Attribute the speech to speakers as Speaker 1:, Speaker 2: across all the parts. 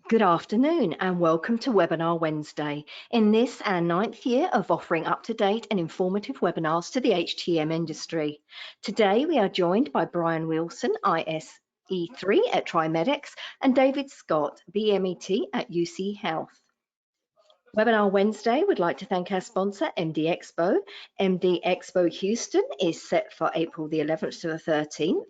Speaker 1: Good afternoon and welcome to Webinar Wednesday. In this, our 9th year of offering up-to-date and informative webinars to the HTM industry. Today, we are joined by Brian Wilson, ISE3 at Trimedx, and David Scott, BMET at UCHealth. Webinar Wednesday, we'd like to thank our sponsor, MD Expo. MD Expo Houston is set for April the 11th to the 13th.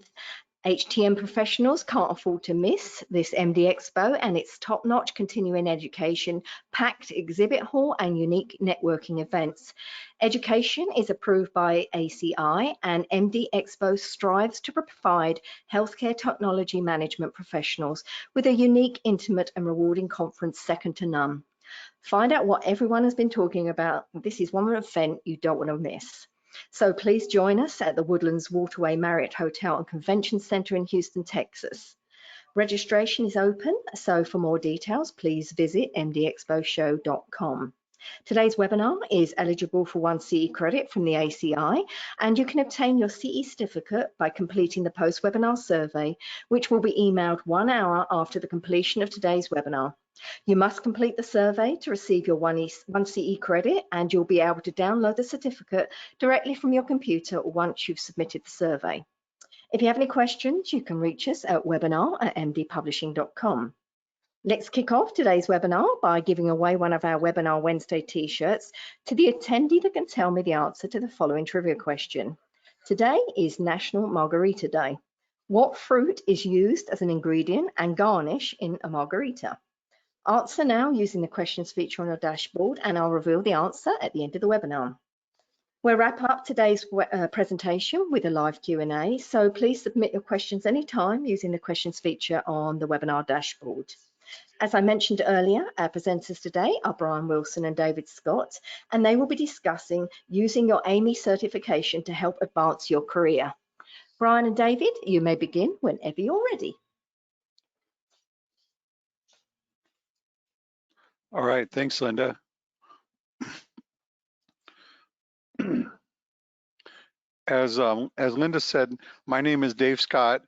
Speaker 1: HTM professionals can't afford to miss this MD Expo and its top-notch continuing education, packed exhibit hall and unique networking events. Education is approved by ACI and MD Expo strives to provide healthcare technology management professionals with a unique, intimate and rewarding conference second to none. Find out what everyone has been talking about. This is one event you don't want to miss. So please join us at the Woodlands Waterway Marriott Hotel and Convention Center in Houston, Texas. Registration is open, so for more details, please visit mdexposhow.com. Today's webinar is eligible for 1 CE credit from the ACI, and you can obtain your CE certificate by completing the post-webinar survey, which will be emailed 1 hour after the completion of today's webinar. You must complete the survey to receive your 1 CE credit, and you'll be able to download the certificate directly from your computer once you've submitted the survey. If you have any questions, you can reach us at webinar@mdpublishing.com. Let's kick off today's webinar by giving away one of our Webinar Wednesday t-shirts to the attendee that can tell me the answer to the following trivia question. Today is National Margarita Day. What fruit is used as an ingredient and garnish in a margarita? Answer now using the questions feature on your dashboard, and I'll reveal the answer at the end of the webinar. We'll wrap up today's presentation with a live Q&A, so please submit your questions anytime using the questions feature on the webinar dashboard. As I mentioned earlier, our presenters today are Brian Wilson and David Scott, and they will be discussing using your AAMI certification to help advance your career. Brian and David, you may begin whenever you're ready.
Speaker 2: All right, thanks, Linda. As Linda said, my name is Dave Scott,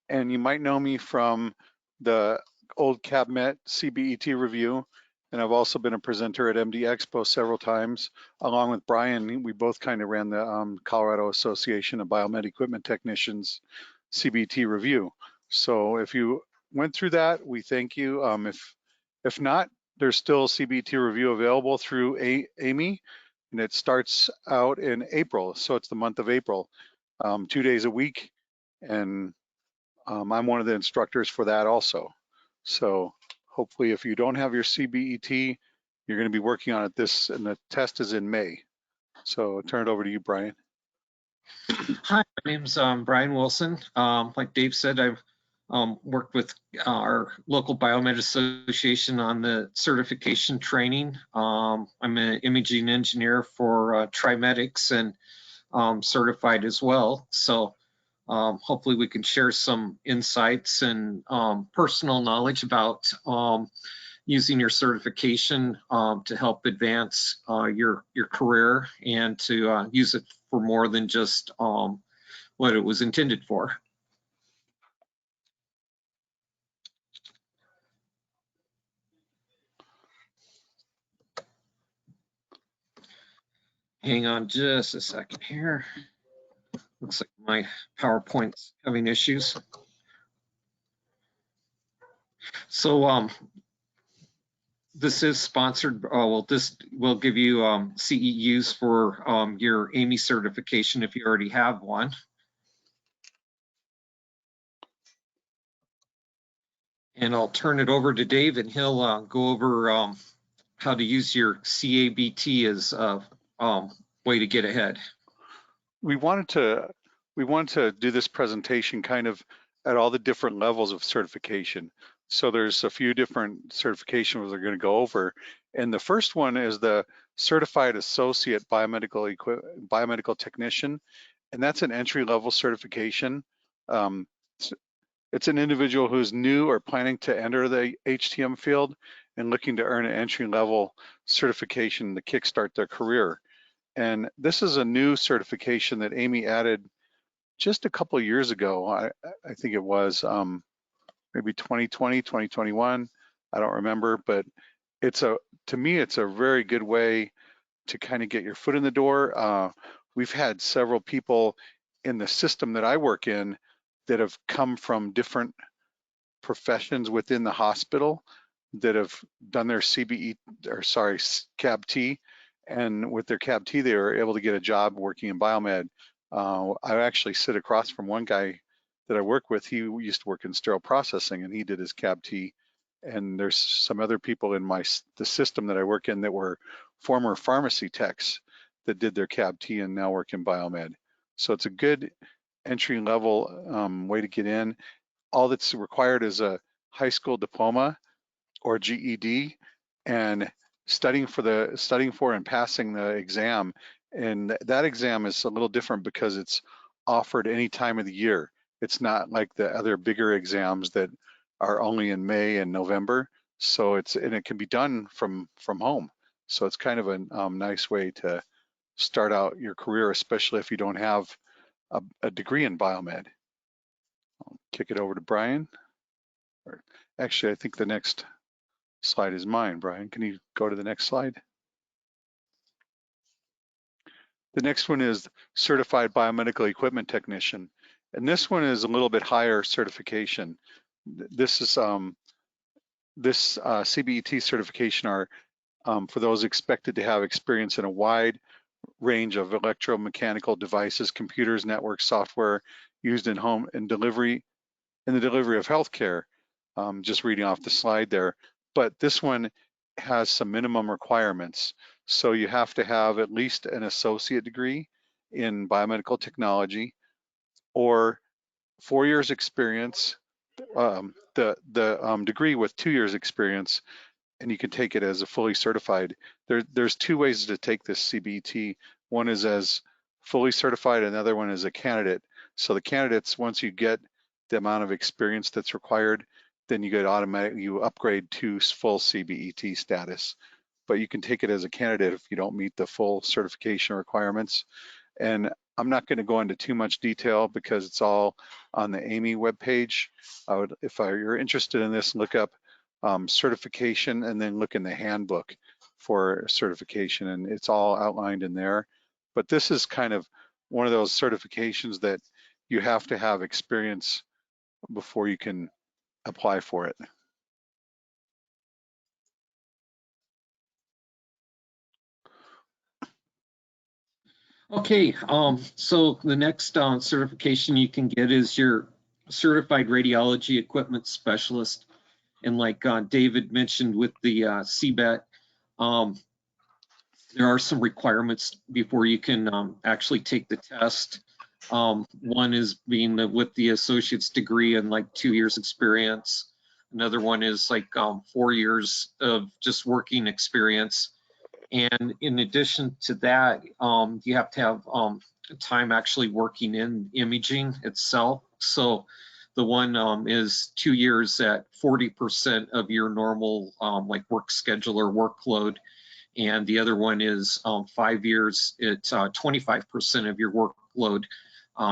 Speaker 2: and you might know me from the old CABMET CBET review, and I've also been a presenter at MD Expo several times, along with Brian. We both kind of ran the Colorado Association of Biomed Equipment Technicians CBET review. So if you went through that, we thank you. If not, there's still a CBET review available through AAMI, and it starts out in April. So it's the month of April, 2 days a week. And I'm one of the instructors for that also. So hopefully if you don't have your CBET, you're gonna be working on it and the test is in May. So I'll turn it over to you, Brian.
Speaker 3: Hi, my name's Brian Wilson. Like Dave said, I've worked with our local Biomed Association on the certification training. I'm an imaging engineer for Trimedx and certified as well. So hopefully we can share some insights and personal knowledge about using your certification to help advance your career and to use it for more than just what it was intended for. Hang on just a second here. Looks like my PowerPoint's having issues. So this is sponsored. Well, this will give you CEUs for your AAMI certification if you already have one. And I'll turn it over to Dave, and he'll go over how to use your CABT as a way to get ahead.
Speaker 2: We wanted to do this presentation kind of at all the different levels of certification. So there's a few different certifications we're going to go over. And the first one is the Certified Associate Biomedical Technician. And that's an entry-level certification. It's an individual who's new or planning to enter the HTM field and looking to earn an entry-level certification to kickstart their career. And this is a new certification that AAMI added just a couple of years ago. I think it was maybe 2020, 2021. I don't remember, but to me, it's a very good way to kind of get your foot in the door. We've had several people in the system that I work in that have come from different professions within the hospital that have done their CAB-T, and with their CAB-T, they were able to get a job working in biomed. I actually sit across from one guy that I work with. He used to work in sterile processing, and he did his CAB-T. And there's some other people in the system that I work in that were former pharmacy techs that did their CAB-T and now work in biomed. So it's a good entry level way to get in. All that's required is a high school diploma or GED, and studying for and passing the exam. And that exam is a little different because it's offered any time of the year. It's not like the other bigger exams that are only in May and November. So it can be done from home. So it's kind of a nice way to start out your career, especially if you don't have a degree in biomed. I'll kick it over to Brian. Actually, I think the next slide is mine, Brian. Can you go to the next slide? The next one is Certified Biomedical Equipment Technician. And this one is a little bit higher certification. This is this CBET certification are for those expected to have experience in a wide range of electromechanical devices, computers, networks, software used in home and the delivery of healthcare. Just reading off the slide there. But this one has some minimum requirements. So you have to have at least an associate degree in biomedical technology or 4 years experience, the degree with 2 years experience, and you can take it as a fully certified. There's two ways to take this CBET. One is as fully certified, another one is a candidate. So the candidates, once you get the amount of experience that's required, then you upgrade to full CBET status. But you can take it as a candidate if you don't meet the full certification requirements. And I'm not going to go into too much detail because it's all on the AAMI webpage. If you're interested in this, look up certification and then look in the handbook for certification, and it's all outlined in there. But this is kind of one of those certifications that you have to have experience before you can apply for it.
Speaker 3: Okay, so the next certification you can get is your Certified Radiology Equipment Specialist. And like David mentioned with the CBET, there are some requirements before you can actually take the test. One is being with the associate's degree and like 2 years experience. Another one is like 4 years of just working experience. And in addition to that, you have to have time actually working in imaging itself. So the one is 2 years at 40% of your normal like work schedule or workload. And the other one is 5 years at 25% of your workload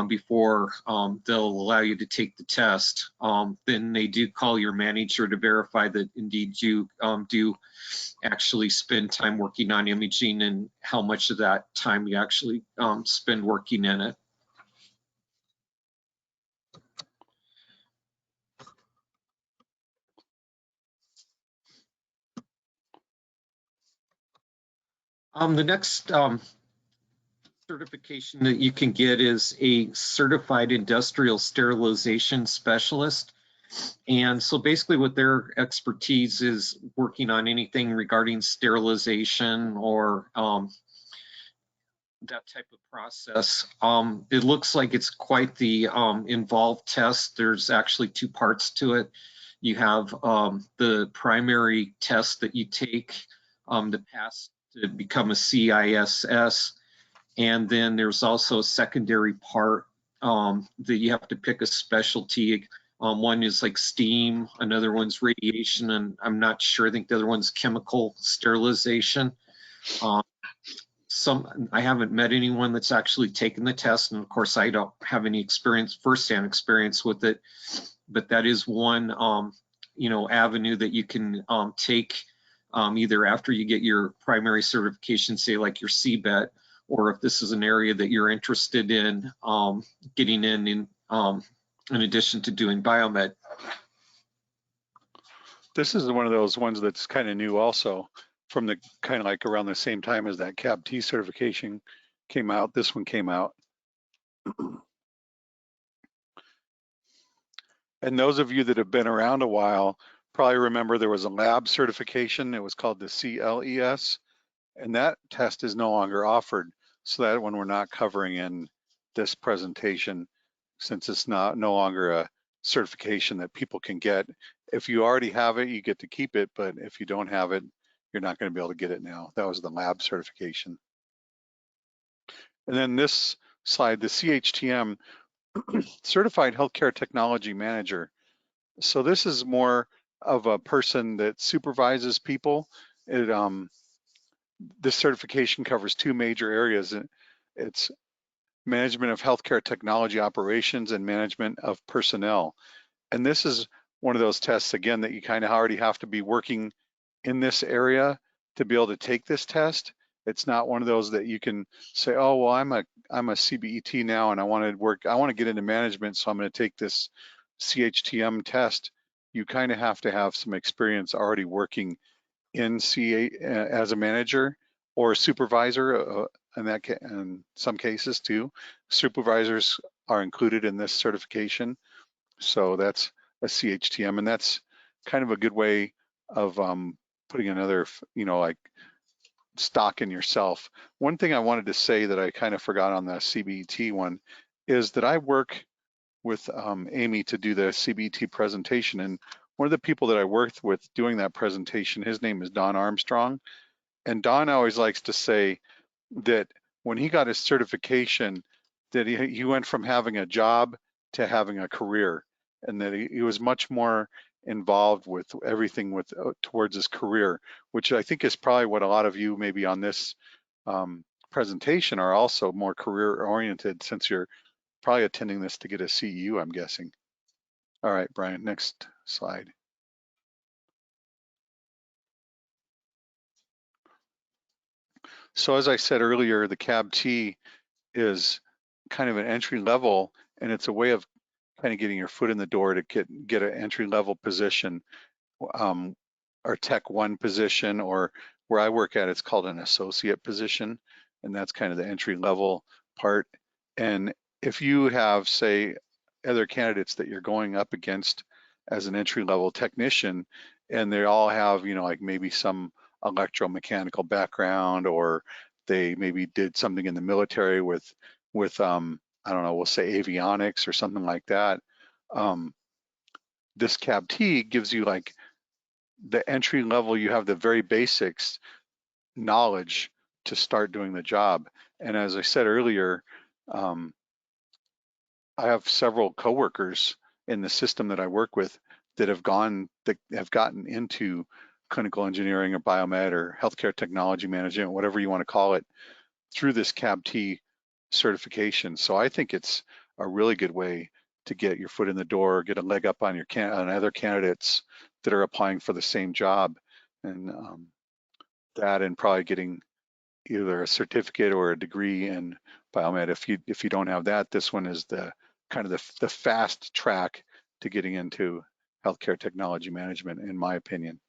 Speaker 3: before they'll allow you to take the test. Then they do call your manager to verify that indeed you do actually spend time working on imaging and how much of that time you actually spend working in it. The next certification that you can get is a Certified Industrial Sterilization Specialist. And so basically what their expertise is working on anything regarding sterilization or that type of process. It looks like it's quite the involved test. There's actually two parts to it. You have the primary test that you take to pass to become a CISS. And then there's also a secondary part that you have to pick a specialty. One is like steam, another one's radiation, and I'm not sure, I think the other one's chemical sterilization. I haven't met anyone that's actually taken the test, and of course I don't have any firsthand experience with it, but that is one avenue that you can take either after you get your primary certification, say like your CBET, or if this is an area that you're interested in getting in addition to doing biomed.
Speaker 2: This is one of those ones that's kind of new also, from the kind of like around the same time as that CAB-T certification came out. This one came out. And those of you that have been around a while probably remember there was a lab certification. It was called the CLES, and that test is no longer offered. So that one we're not covering in this presentation, since it's no longer a certification that people can get. If you already have it, you get to keep it, but if you don't have it, you're not going to be able to get it now. That was the lab certification. And then this slide, the CHTM, Certified Healthcare Technology Manager. So this is more of a person that supervises people. This certification covers two major areas. It's management of healthcare technology operations and management of personnel. And this is one of those tests, again, that you kind of already have to be working in this area to be able to take this test. It's not one of those that you can say, oh, well, I'm a CBET now and I want to get into management, so I'm going to take this CHTM test. You kind of have to have some experience already working in as a manager or a supervisor, in some cases too. Supervisors are included in this certification. So that's a CHTM, and that's kind of a good way of putting another, like stock in yourself. One thing I wanted to say that I kind of forgot on the CBET one is that I work with AAMI to do the CBET presentation, and one of the people that I worked with doing that presentation, his name is Don Armstrong, and Don always likes to say that when he got his certification, that he went from having a job to having a career, and that he was much more involved with everything towards his career, which I think is probably what a lot of you maybe on this presentation are also more career oriented, since you're probably attending this to get a CEU, I'm guessing. All right, Brian, next slide. So as I said earlier, the CAB-T is kind of an entry level, and it's a way of kind of getting your foot in the door to get an entry level position, or Tech 1 position, or where I work at, it's called an associate position, and that's kind of the entry level part. And if you have, say, other candidates that you're going up against as an entry level technician, and they all have, like maybe some electromechanical background, or they maybe did something in the military with I don't know, we'll say avionics or something like that. This CAB-T gives you like the entry level, you have the very basics knowledge to start doing the job. And as I said earlier, I have several coworkers in the system that I work with that have gotten into clinical engineering or biomed or healthcare technology management, whatever you want to call it, through this CAB-T certification. So I think it's a really good way to get your foot in the door, get a leg up on on other candidates that are applying for the same job, and that, and probably getting either a certificate or a degree in biomed. If you don't have that, this one is the kind of the fast track to getting into healthcare technology management, in my opinion.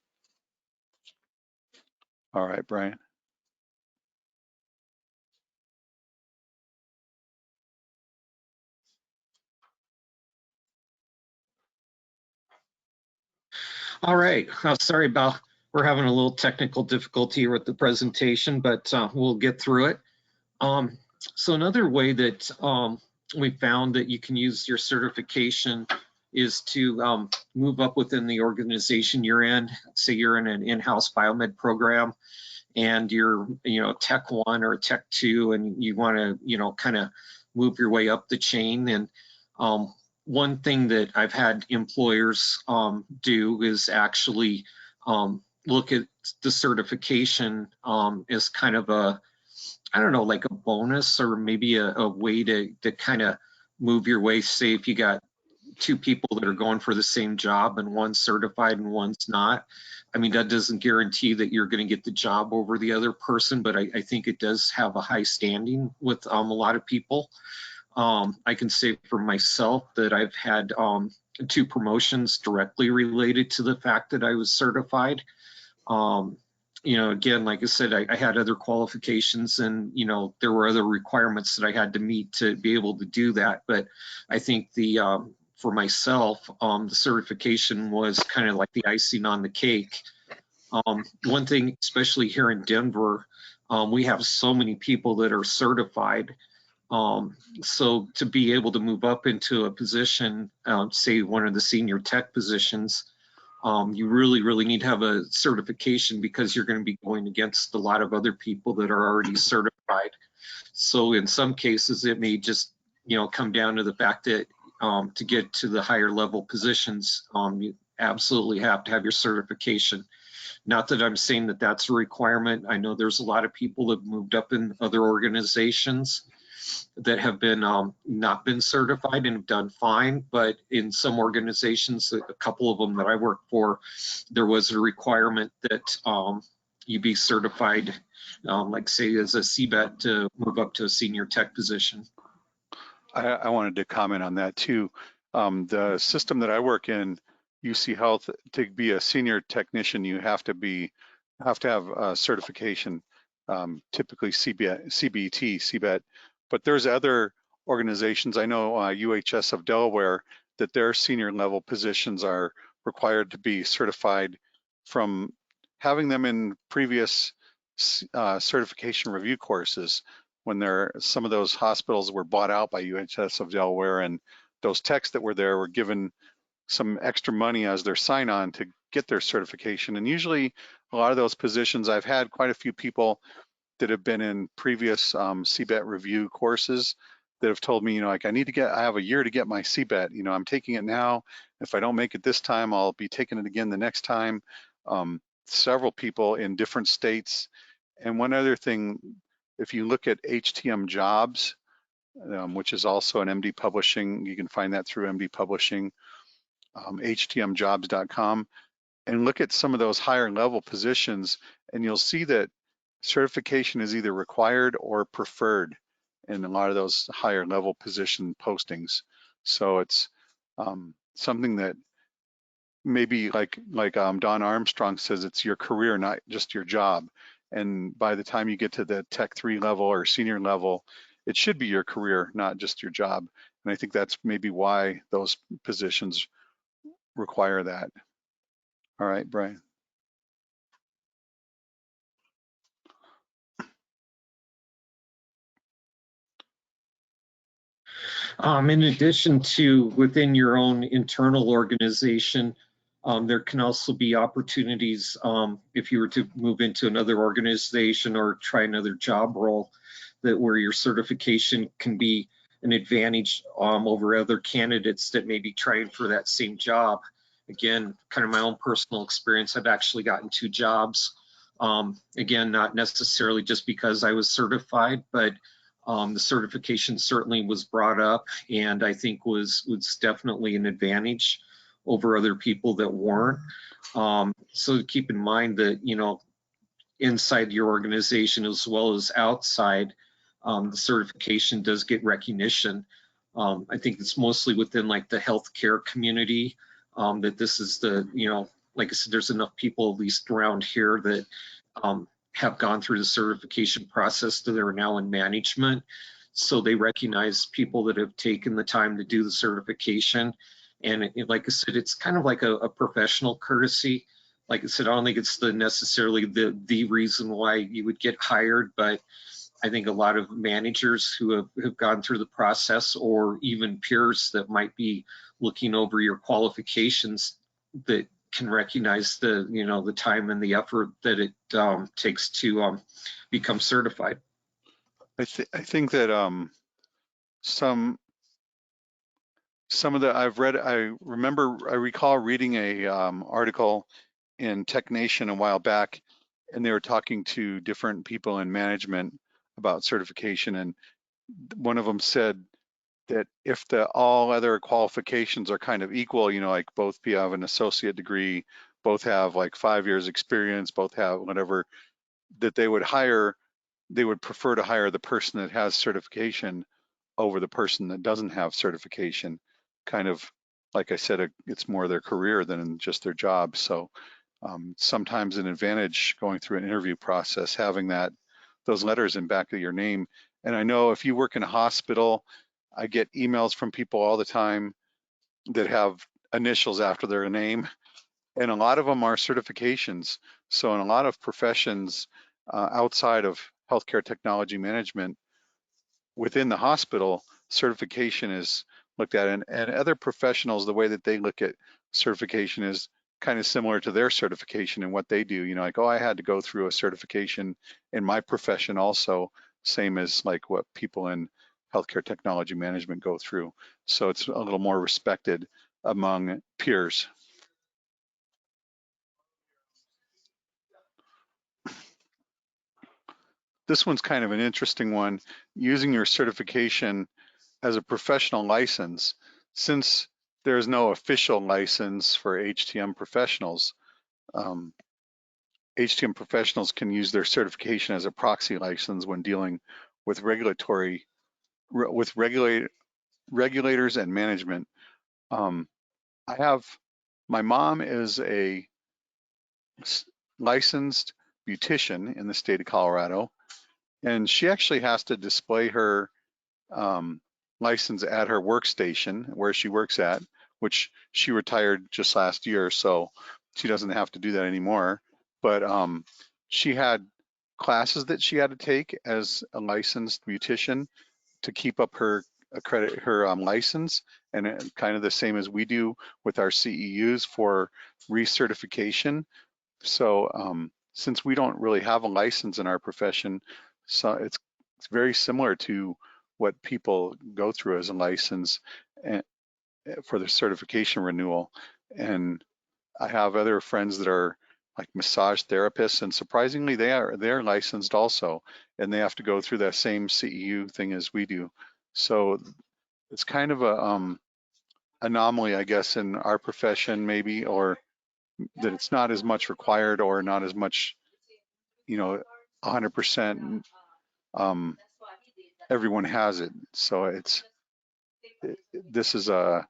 Speaker 2: All right, Brian.
Speaker 3: All right. Sorry about, we're having a little technical difficulty here with the presentation, but we'll get through it. So another way that we found that you can use your certification is to move up within the organization you're in. Say you're in an in-house biomed program and you're, Tech 1 or Tech 2, and you want to, kind of move your way up the chain. And one thing that I've had employers do is actually look at the certification as kind of a, I don't know, like a bonus, or maybe a way to kind of move your way. Say if you got two people that are going for the same job and one's certified and one's not. I mean, that doesn't guarantee that you're going to get the job over the other person, but I think it does have a high standing with a lot of people. I can say for myself that I've had 2 promotions directly related to the fact that I was certified. You know, again, like I said, I had other qualifications and, you know, there were other requirements that I had to meet to be able to do that. But I think for myself, the certification was kind of like the icing on the cake. One thing, especially here in Denver, we have so many people that are certified. So to be able to move up into a position, say one of the senior tech positions, you really need to have a certification because you're going to be going against a lot of other people that are already certified. So in some cases, it may just, you know, come down to the fact that to get to the higher level positions, you absolutely have to have your certification. Not that I'm saying that that's a requirement. I know there's a lot of people that moved up in other organizations that have been not been certified and have done fine, but in some organizations, a couple of them that I work for, there was a requirement that you be certified, like say as a CBET to move up to a senior tech position.
Speaker 2: I wanted to comment on that too. The system that I work in, UCHealth, to be a senior technician, you have to have a certification, typically CBET. But there's other organizations. I know UHS of Delaware, that their senior level positions are required to be certified from having them in previous certification review courses. When some of those hospitals were bought out by UHS of Delaware, and those techs that were there were given some extra money as their sign-on to get their certification. And usually a lot of those positions, I've had quite a few people that have been in previous CBET review courses that have told me, you know, like I have a year to get my CBET, you know, I'm taking it now. If I don't make it this time, I'll be taking it again the next time. Several people in different states. And one other thing, if you look at HTM Jobs, which is also an MD Publishing, you can find that through MD Publishing, htmjobs.com, and look at some of those higher level positions, and you'll see that certification is either required or preferred in a lot of those higher level position postings. So it's something that maybe like Don Armstrong says, it's your career, not just your job. And by the time you get to the Tech 3 level or senior level, it should be your career, not just your job. And I think that's maybe why those positions require that. All right, Brian.
Speaker 3: In addition to within your own internal organization, there can also be opportunities if you were to move into another organization or try another job role, that where your certification can be an advantage over other candidates that may be trying for that same job. Again, kind of my own personal experience, I've actually gotten 2 jobs. Again, not necessarily just because I was certified, but the certification certainly was brought up, and I think was definitely an advantage over other people that weren't. So keep in mind that, you know, inside your organization as well as outside, the certification does get recognition. I think it's mostly within like the healthcare community that this is the, you know, like I said, there's enough people at least around here that have gone through the certification process that are now in management. So they recognize people that have taken the time to do the certification. And like I said, it's kind of like a professional courtesy. Like I said, I don't think it's necessarily the reason why you would get hired, but I think a lot of managers who have gone through the process, or even peers that might be looking over your qualifications, that can recognize the, you know, the time and the effort that it takes to become certified.
Speaker 2: I think that some of the I recall reading a article in TechNation a while back, and they were talking to different people in management about certification, and one of them said that if the all other qualifications are kind of equal, you know, like both have an associate degree, both have like 5 years experience, both have whatever, that they would prefer to hire the person that has certification over the person that doesn't have certification. Kind of, like I said, it's more their career than just their job. So sometimes an advantage going through an interview process, having those letters in back of your name. And I know if you work in a hospital, I get emails from people all the time that have initials after their name, and a lot of them are certifications. So in a lot of professions outside of healthcare technology management, within the hospital, certification is looked at, and other professionals, the way that they look at certification is kind of similar to their certification and what they do. You know, like, oh, I had to go through a certification in my profession also, same as like what people in healthcare technology management go through. So it's a little more respected among peers. This one's kind of an interesting one, using your certification as a professional license. Since there's no official license for HTM professionals, HTM professionals can use their certification as a proxy license when dealing with regulators and management. I have, my mom is a licensed beautician in the state of Colorado, and she actually has to display her license at her workstation where she works at, which she retired just last year, so she doesn't have to do that anymore. But she had classes that she had to take as a licensed beautician to keep up her license, and kind of the same as we do with our CEUs for recertification. So since we don't really have a license in our profession, so it's very similar to what people go through as a license and, for the certification renewal. And I have other friends that are like massage therapists, and surprisingly, they're licensed also, and they have to go through that same CEU thing as we do. So it's kind of a anomaly, I guess, in our profession, maybe, or that it's not as much required or not as much, you know, 100% everyone has it. So this is a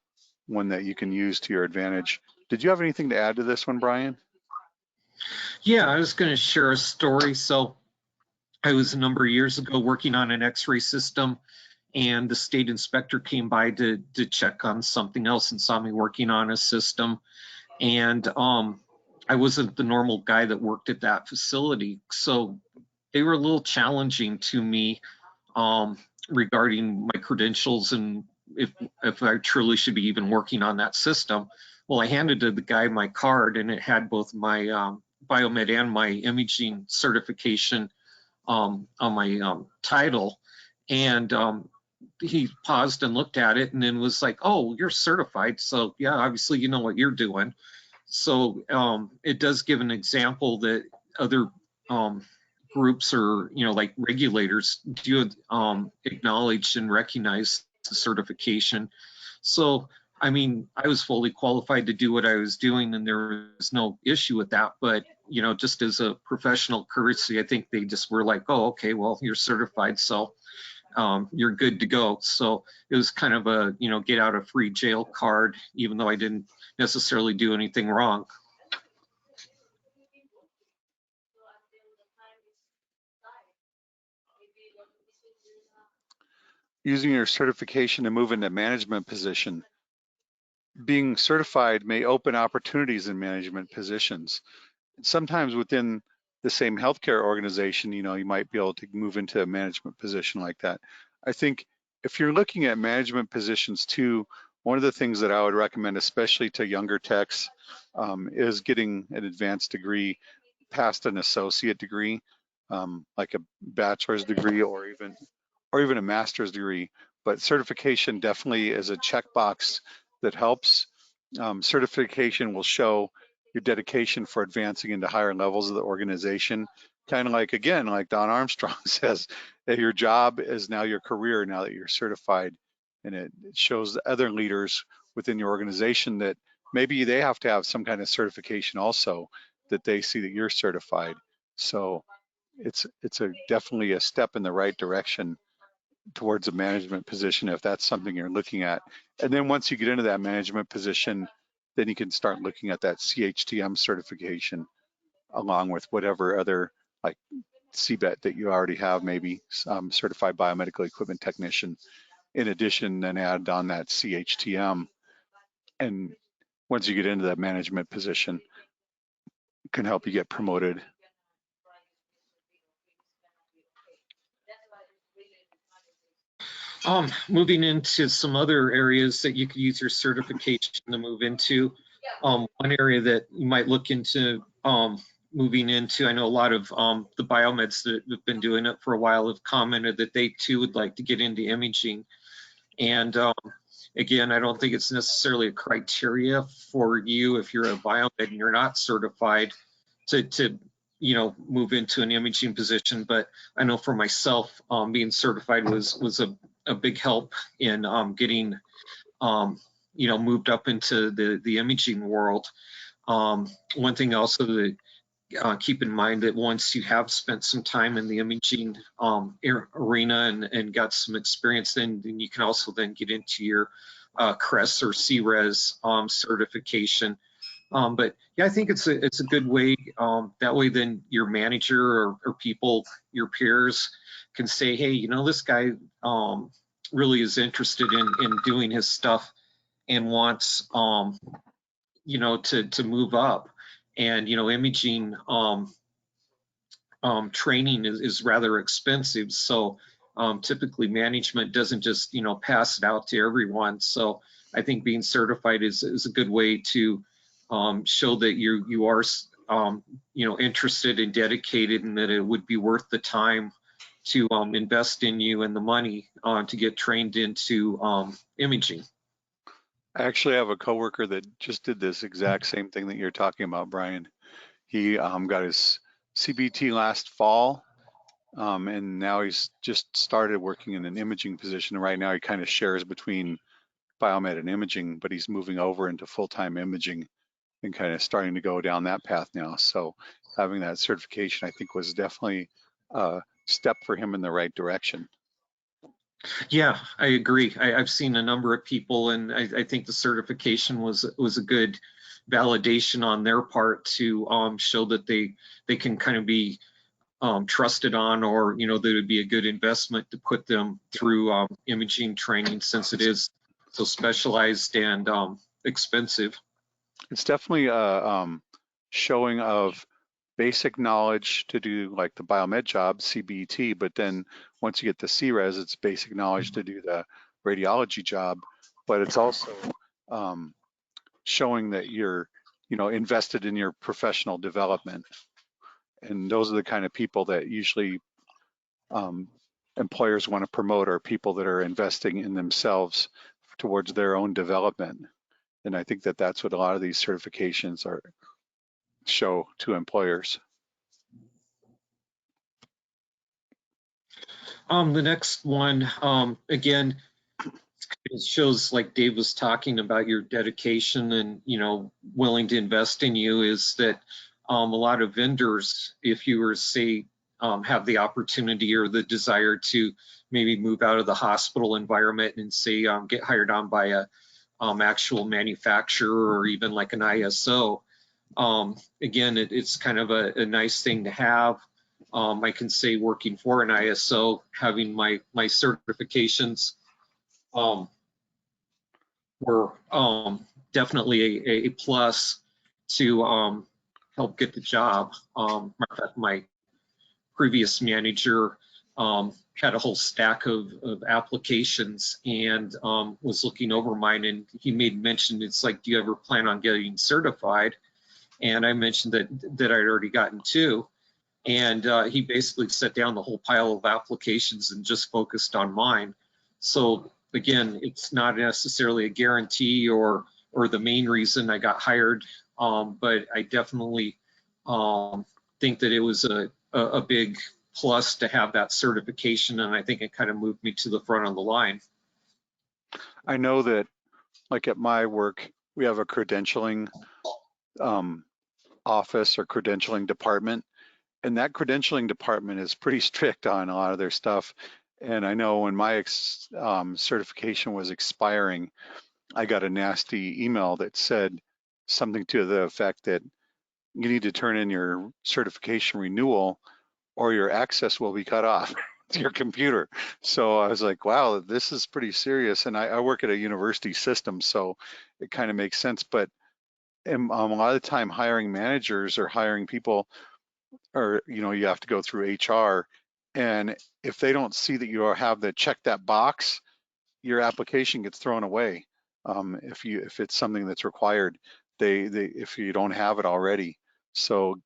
Speaker 2: one that you can use to your advantage. Did you have anything to add to this one, Brian?
Speaker 3: Yeah, I was going to share a story. So I was a number of years ago working on an X-ray system, and the state inspector came by to check on something else and saw me working on a system. And I wasn't the normal guy that worked at that facility, so they were a little challenging to me regarding my credentials and if I truly should be even working on that system. Well, I handed to the guy my card, and it had both my biomed and my imaging certification on my title. And he paused and looked at it and then was like, "Oh, you're certified. So yeah, obviously you know what you're doing." So it does give an example that other groups or, you know, like regulators do acknowledge and recognize the certification. So, I mean, I was fully qualified to do what I was doing and there was no issue with that. But, you know, just as a professional courtesy, I think they just were like, "Oh, okay, well, you're certified. So you're good to go." So it was kind of a, you know, get out of free jail card, even though I didn't necessarily do anything wrong.
Speaker 2: Using your certification to move into management position. Being certified may open opportunities in management positions. Sometimes within the same healthcare organization, you know, you might be able to move into a management position like that. I think if you're looking at management positions too, one of the things that I would recommend, especially to younger techs, is getting an advanced degree past an associate degree, like a bachelor's degree or even a master's degree. But certification definitely is a checkbox that helps. Certification will show your dedication for advancing into higher levels of the organization. Kind of like, again, like Don Armstrong says, that your job is now your career now that you're certified. and it shows the other leaders within your organization that maybe they have to have some kind of certification also, that they see that you're certified. So it's definitely a step in the right direction towards a management position if that's something you're looking at. And then once you get into that management position, then you can start looking at that CHTM certification along with whatever other, like CBET that you already have, maybe certified biomedical equipment technician. In addition, then add on that CHTM. And once you get into that management position, it can help you get promoted.
Speaker 3: Moving into some other areas that you could use your certification to move into. One area that you might look into moving into, I know a lot of the biomeds that have been doing it for a while have commented that they too would like to get into imaging. And again, I don't think it's necessarily a criteria for you if you're a biomed and you're not certified to move into an imaging position. But I know for myself, being certified was a big help in getting moved up into the imaging world. One thing also to keep in mind that once you have spent some time in the imaging arena and got some experience, then you can also then get into your CRES or CRES certification. But yeah, I think it's a good way. That way, then your manager or people, your peers, can say, hey, this guy really is interested in doing his stuff and wants to move up. And imaging training is rather expensive, so typically management doesn't just pass it out to everyone. So I think being certified is a good way to show that you are interested and dedicated, and that it would be worth the time to invest in you and the money to get trained into imaging.
Speaker 2: I actually have a coworker that just did this exact same thing that you're talking about, Brian. He got his CBT last fall, and now he's just started working in an imaging position. Right now he kind of shares between biomed and imaging, but he's moving over into full-time imaging and kind of starting to go down that path now. So having that certification, I think, was definitely a step for him in the right direction.
Speaker 3: Yeah, I agree. I've seen a number of people, and I think the certification was a good validation on their part to show that they can kind of be trusted on, or that it would be a good investment to put them through imaging training, since it is so specialized and expensive.
Speaker 2: It's definitely a showing of basic knowledge to do like the biomed job, CBT, but then once you get the CRES, it's basic knowledge to do the radiology job, but it's also showing that you're, invested in your professional development. And those are the kind of people that usually employers want to promote, are people that are investing in themselves towards their own development. And I think that that's what a lot of these certifications show to employers.
Speaker 3: The next one, again, it shows, like Dave was talking about, your dedication and willing to invest in you, is that a lot of vendors, if you were, say, have the opportunity or the desire to maybe move out of the hospital environment and say get hired on by a actual manufacturer or even like an ISO, again, it's kind of a nice thing to have. I can say, working for an ISO, having my certifications were definitely a plus to help get the job. Matter of fact, my previous manager had a whole stack of applications and was looking over mine, and he made mention, it's like, do you ever plan on getting certified? And I mentioned that I'd already gotten two. And he basically set down the whole pile of applications and just focused on mine. So again, it's not necessarily a guarantee or the main reason I got hired, but I definitely think that it was a big plus to have that certification, and I think it kind of moved me to the front of the line.
Speaker 2: I know that, like at my work, we have a credentialing office or credentialing department, and that credentialing department is pretty strict on a lot of their stuff. And I know when my certification was expiring, I got a nasty email that said something to the effect that you need to turn in your certification renewal or your access will be cut off to your computer. So I was like, wow, this is pretty serious. And I work at a university system, so it kind of makes sense. But a lot of the time hiring managers or hiring people, or you have to go through HR, and if they don't see that you have the check that box, your application gets thrown away. If it's something that's required, they if you don't have it already. So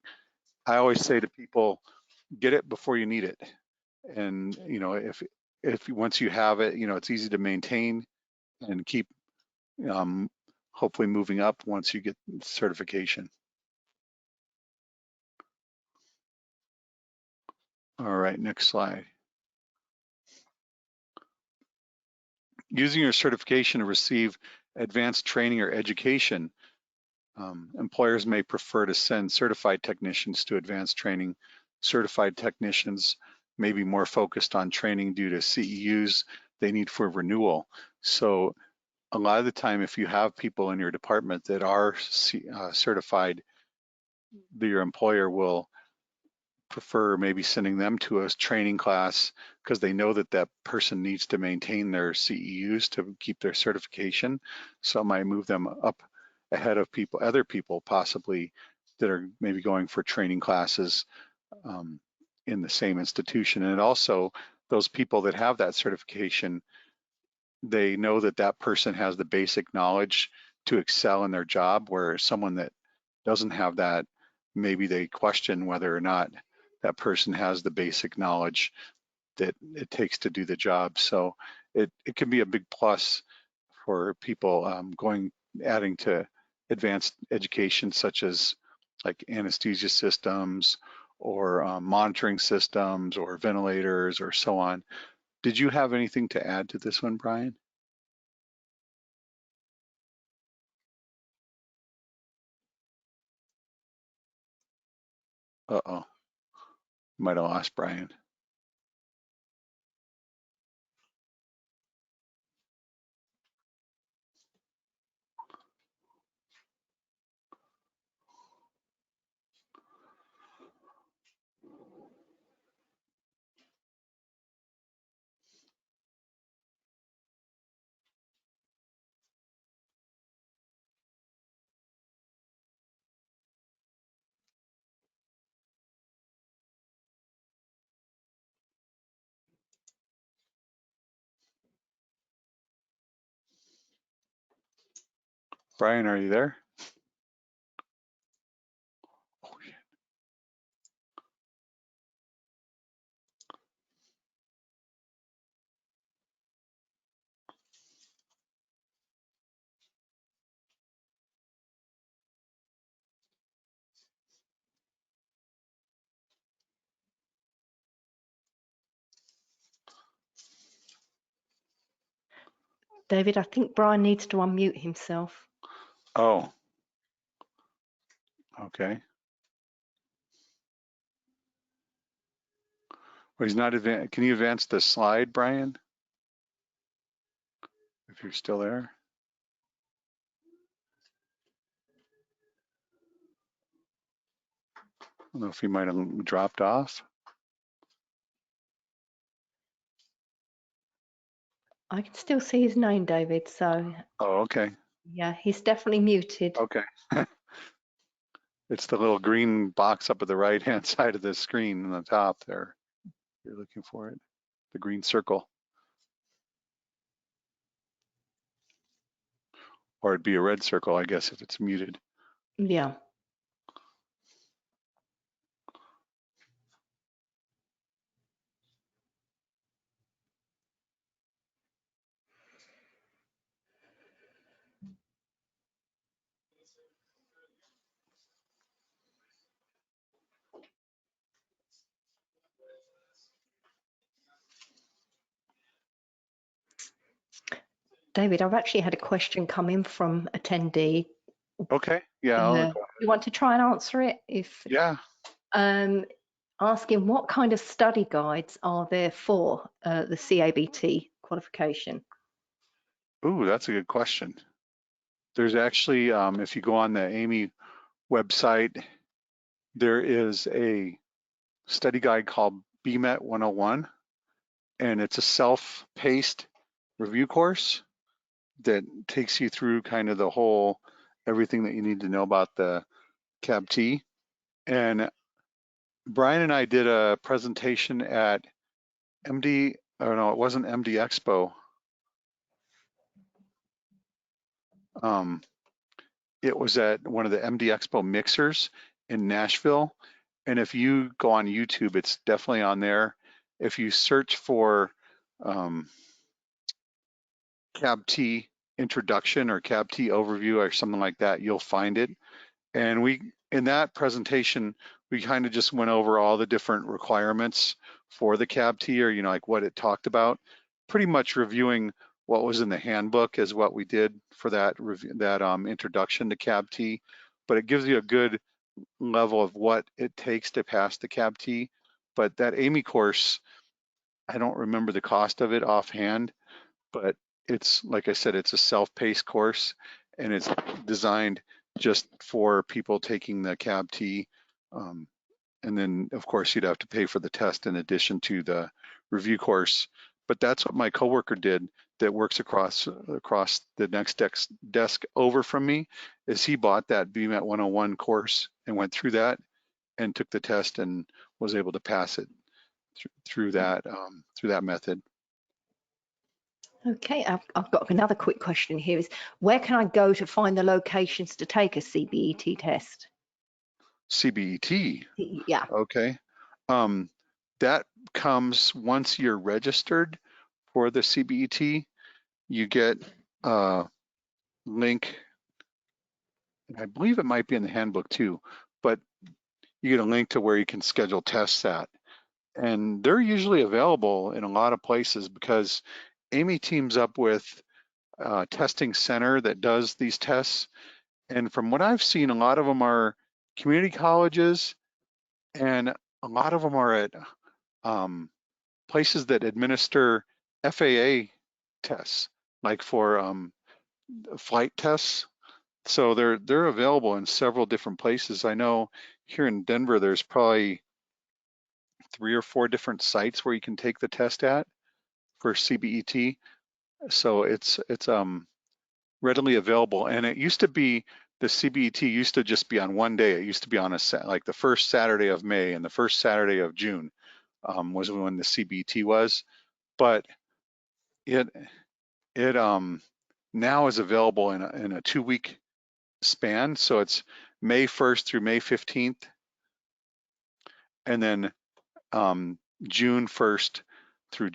Speaker 2: I always say to people, get it before you need it. And if once you have it, it's easy to maintain and keep um, hopefully moving up once you get certification. All right, next slide. Using your certification to receive advanced training or education, employers may prefer to send certified technicians to advanced training. Certified technicians may be more focused on training due to CEUs they need for renewal. So a lot of the time, if you have people in your department that are certified, your employer will prefer maybe sending them to a training class because they know that that person needs to maintain their CEUs to keep their certification. So it might move them up ahead of other people possibly that are maybe going for training classes in the same institution. And also those people that have that certification, they know that that person has the basic knowledge to excel in their job, where someone that doesn't have that, maybe they question whether or not that person has the basic knowledge that it takes to do the job. So it can be a big plus for people adding to advanced education, such as like anesthesia systems or monitoring systems or ventilators or so on. Did you have anything to add to this one, Brian? Uh-oh, might have lost Brian. Brian, are you there? Oh, yeah.
Speaker 1: David, I think Brian needs to unmute himself.
Speaker 2: Oh, okay. Well, he's not Can you advance the slide, Brian? If you're still there. I don't know if he might have dropped off.
Speaker 1: I can still see his name, David, so
Speaker 2: Oh, okay.
Speaker 1: yeah, he's definitely muted.
Speaker 2: Okay. It's the little green box up at the right-hand side of the screen on the top there. You're looking for it, the green circle. Or it'd be a red circle, I guess, if it's muted.
Speaker 1: Yeah. David, I've actually had a question come in from attendee.
Speaker 2: Okay, yeah,
Speaker 1: You want to try and answer it?
Speaker 2: yeah.
Speaker 1: Asking what kind of study guides are there for the CABT qualification?
Speaker 2: Ooh, that's a good question. There's actually, if you go on the AAMI website, there is a study guide called BMET 101, and it's a self-paced review course that takes you through kind of the whole, everything that you need to know about the CABT. And Brian and I did a presentation at MD, oh no, it wasn't MD Expo. It was at one of the MD Expo mixers in Nashville. And if you go on YouTube, it's definitely on there. If you search for CABT introduction or CABT overview or something like that, you'll find it. And in that presentation, we kind of just went over all the different requirements for the CABT, or, like what it talked about, pretty much reviewing what was in the handbook is what we did for that review, that introduction to CABT. But it gives you a good level of what it takes to pass the CABT. But that AAMI course, I don't remember the cost of it offhand, but it's, like I said, it's a self-paced course, and it's designed just for people taking the CABT. And then, of course, you'd have to pay for the test in addition to the review course. But that's what my coworker did that works across the next desk over from me, is he bought that BMET 101 course and went through that and took the test and was able to pass it through that method.
Speaker 1: Okay, I've got another quick question here is, where can I go to find the locations to take a CBET test?
Speaker 2: CBET,
Speaker 1: Yeah.
Speaker 2: okay. That comes once you're registered for the CBET. You get a link, and I believe it might be in the handbook too, but you get a link to where you can schedule tests at. And they're usually available in a lot of places because AAMI teams up with a testing center that does these tests. And from what I've seen, a lot of them are community colleges, and a lot of them are at places that administer FAA tests, like for flight tests. So they're available in several different places. I know here in Denver, there's probably 3 or 4 different sites where you can take the test at for CBET. So it's readily available. And it used to be, the CBET used to just be on one day. It used to be on like the first Saturday of May and the first Saturday of June was when the CBET was. But it now is available in a 2-week span. So it's May 1st through May 15th, and then June 1st through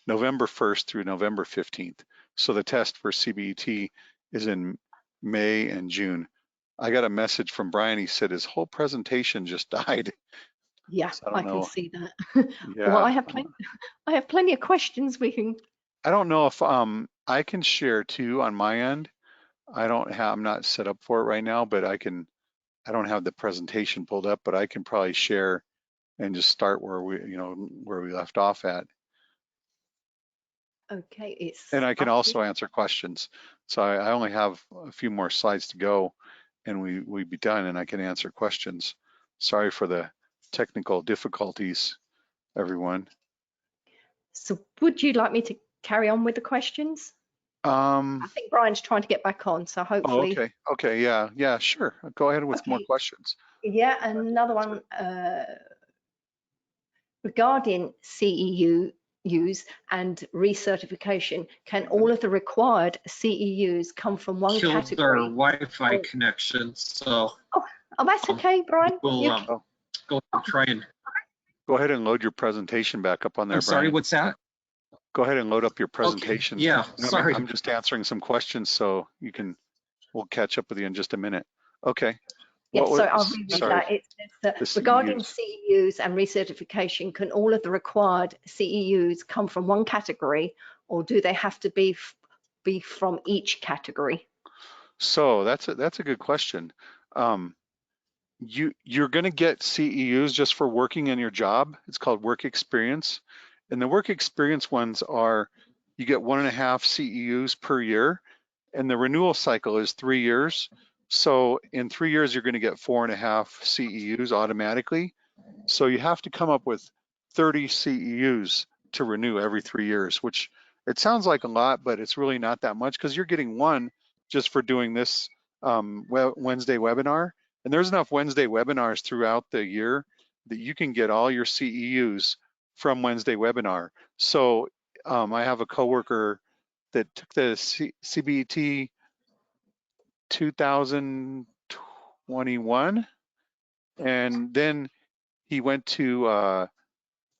Speaker 2: November 1st through November 15th. So the test for CBET is in May and June. I got a message from Brian. He said his whole presentation just died.
Speaker 1: Yeah,
Speaker 2: So
Speaker 1: I can see that.
Speaker 2: Yeah.
Speaker 1: Well, I have plenty of questions we can.
Speaker 2: I don't know if I can share too on my end. I'm not set up for it right now, but I don't have the presentation pulled up, but I can probably share and just start where we left off at.
Speaker 1: Okay,
Speaker 2: And I can also answer questions. So I only have a few more slides to go, and we'd be done, and I can answer questions. Sorry for the technical difficulties, everyone.
Speaker 1: So would you like me to carry on with the questions? I think Brian's trying to get back on, so hopefully.
Speaker 2: Okay, yeah, sure. Go ahead with more questions.
Speaker 1: Yeah, another one regarding CEUs and recertification. Can all of the required CEUs come from one category?
Speaker 3: Our Wi-Fi connection, so.
Speaker 1: Oh, that's okay, Brian.
Speaker 3: We'll go and try and.
Speaker 2: Go ahead and load your presentation back up on there,
Speaker 3: I'm sorry,
Speaker 2: Brian.
Speaker 3: what's that?
Speaker 2: Go ahead and load up your presentation.
Speaker 3: Okay. Yeah, sorry.
Speaker 2: I'm just answering some questions, so we'll catch up with you in just a minute. Okay.
Speaker 1: Yes, so I'll reread that. It's regarding CEUs and recertification, can all of the required CEUs come from one category, or do they have to be from each category?
Speaker 2: So that's a good question. You're going to get CEUs just for working in your job. It's called work experience, and the work experience ones are you get 1.5 CEUs per year, and the renewal cycle is 3 years. So in 3 years, you're going to get 4.5 CEUs automatically. So you have to come up with 30 CEUs to renew every 3 years, which it sounds like a lot, but it's really not that much because you're getting one just for doing this Wednesday webinar. And there's enough Wednesday webinars throughout the year that you can get all your CEUs from Wednesday webinar. So I have a coworker that took the CBET 2021, and then he went to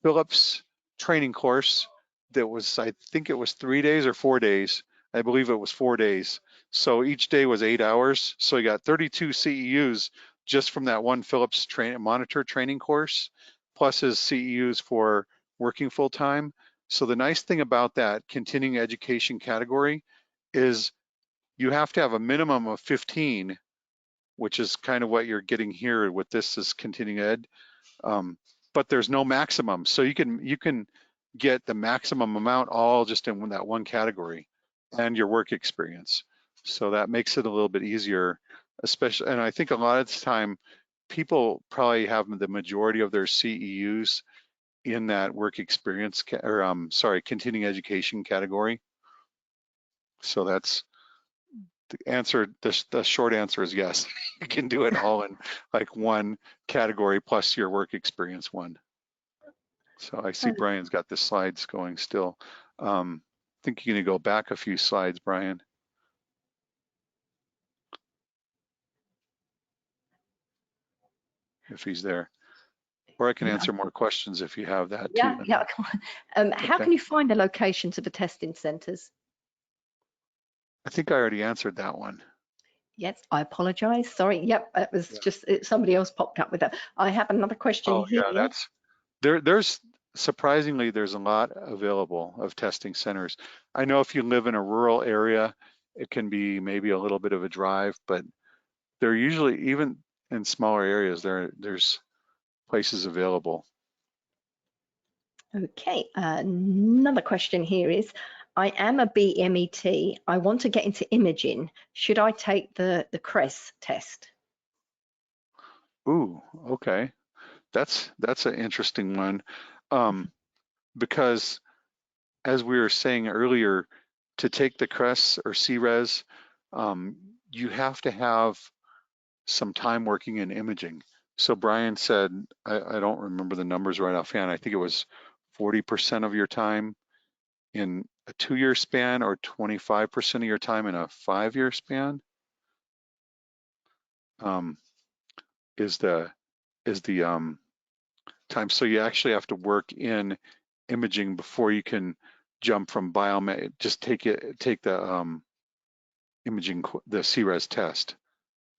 Speaker 2: Phillips training course that was, I think it was 3 days or 4 days. I believe it was 4 days. So each day was 8 hours. So he got 32 CEUs just from that one Phillips monitor training course, plus his CEUs for working full time. So the nice thing about that continuing education category is you have to have a minimum of 15, which is kind of what you're getting here with this is continuing ed. But there's no maximum. So you can get the maximum amount all just in that one category and your work experience. So that makes it a little bit easier, especially, and I think a lot of the time people probably have the majority of their CEUs in that work experience or continuing education category. So that's the answer. The short answer is yes. You can do it all in like one category plus your work experience one. So I see Brian's got the slides going still. I think you're going to go back a few slides, Brian, if he's there. Or I can answer more questions if you have that too.
Speaker 1: Yeah. How
Speaker 2: Okay.
Speaker 1: can you find the locations of the testing centres?
Speaker 2: I think I already answered that one.
Speaker 1: Yes, I apologise. Sorry. Yep, it was just somebody else popped up with that. I have another question here.
Speaker 2: Yeah, there's surprisingly there's a lot available of testing centers. I know if you live in a rural area, it can be maybe a little bit of a drive, but they're usually even in smaller areas there's places available.
Speaker 1: Okay, another question here is, I am a BMET. I want to get into imaging. Should I take the CRESS test?
Speaker 2: Ooh, okay. That's an interesting one, because as we were saying earlier, to take the CRESS or CRES, you have to have some time working in imaging. So Brian said, I don't remember the numbers right offhand. I think it was 40% of your time in a 2-year span or 25% of your time in a 5-year span. Is the time. So you actually have to work in imaging before you can jump from biomed. Just take the imaging, the CRES test.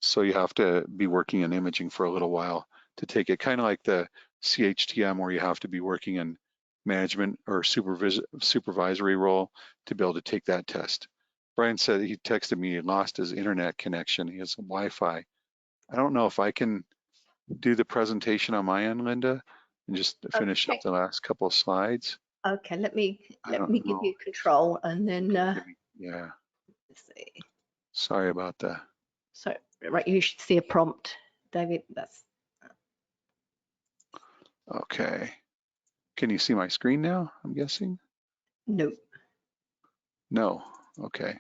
Speaker 2: So you have to be working in imaging for a little while to take it, kind of like the CHTM where you have to be working in management or supervisory role to be able to take that test. Brian said he texted me he lost his internet connection. He has Wi-Fi. I don't know if I can do the presentation on my end, Linda, and just finish up the last couple of slides.
Speaker 1: Okay, let me give you control and then
Speaker 2: yeah.
Speaker 1: let's see.
Speaker 2: Sorry about that.
Speaker 1: So right, you should see a prompt, David. That's
Speaker 2: okay. Can you see my screen now? I'm guessing.
Speaker 1: no.
Speaker 2: No. Okay.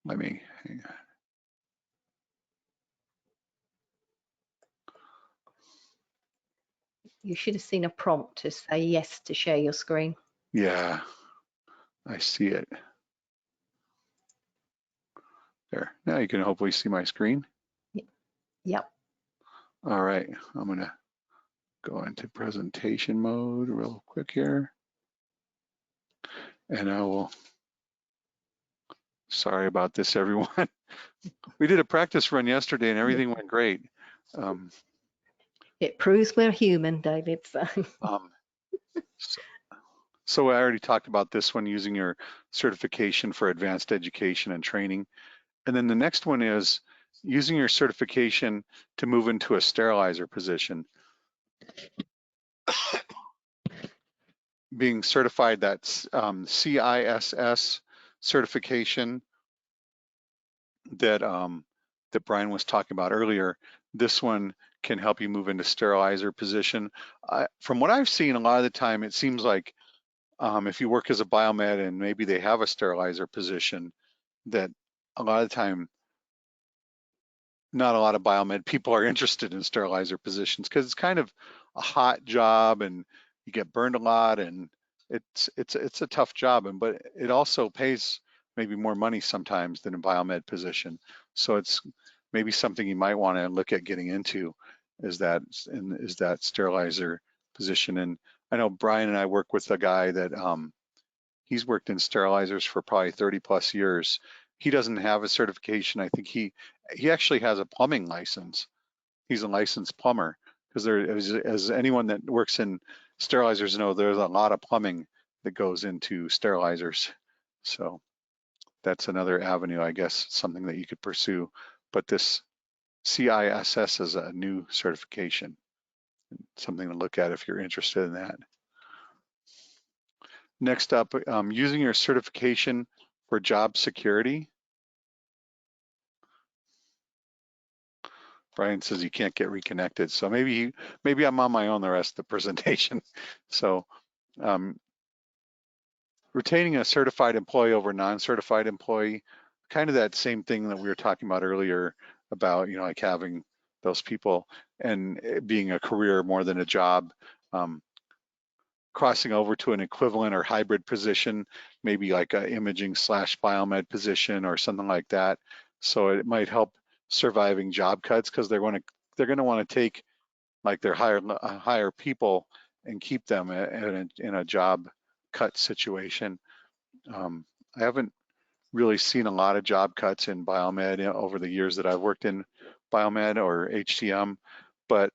Speaker 2: Let me hang on.
Speaker 1: You should have seen a prompt to say yes to share your screen.
Speaker 2: Yeah, I see it. There. Now you can hopefully see my screen.
Speaker 1: Yep.
Speaker 2: All right. I'm going to go into presentation mode real quick here. And I will Sorry about this, everyone. We did a practice run yesterday and everything went great. Um,
Speaker 1: It proves we're human, David. So.
Speaker 2: um, so, so I already talked about this one, using your certification for advanced education and training. And then the next one is using your certification to move into a sterilizer position. Being certified, that's CISS certification that that Brian was talking about earlier. This one can help you move into sterilizer position. From what I've seen, a lot of the time, it seems like if you work as a biomed and maybe they have a sterilizer position, that a lot of the time, not a lot of biomed people are interested in sterilizer positions because it's kind of a hot job and you get burned a lot, and it's a tough job, and but it also pays maybe more money sometimes than a biomed position. So it's maybe something you might want to look at getting into, is that sterilizer position. And I know Brian and I work with a guy that he's worked in sterilizers for probably 30 plus years. He doesn't have a certification. I think he actually has a plumbing license. He's a licensed plumber, because there, as anyone that works in sterilizers know, there's a lot of plumbing that goes into sterilizers. So that's another avenue, I guess, something that you could pursue. But this CISS is a new certification, something to look at if you're interested in that. Next up, using your certification for job security. Brian says you can't get reconnected, so maybe I'm on my own the rest of the presentation. So retaining a certified employee over non-certified employee, kind of that same thing that we were talking about earlier about, like having those people and it being a career more than a job. Crossing over to an equivalent or hybrid position, maybe like a imaging / biomed position or something like that. So it might help surviving job cuts, because they're going to want to take like their hire people and keep them in a job cut situation. I haven't really seen a lot of job cuts in biomed over the years that I've worked in biomed or HTM, but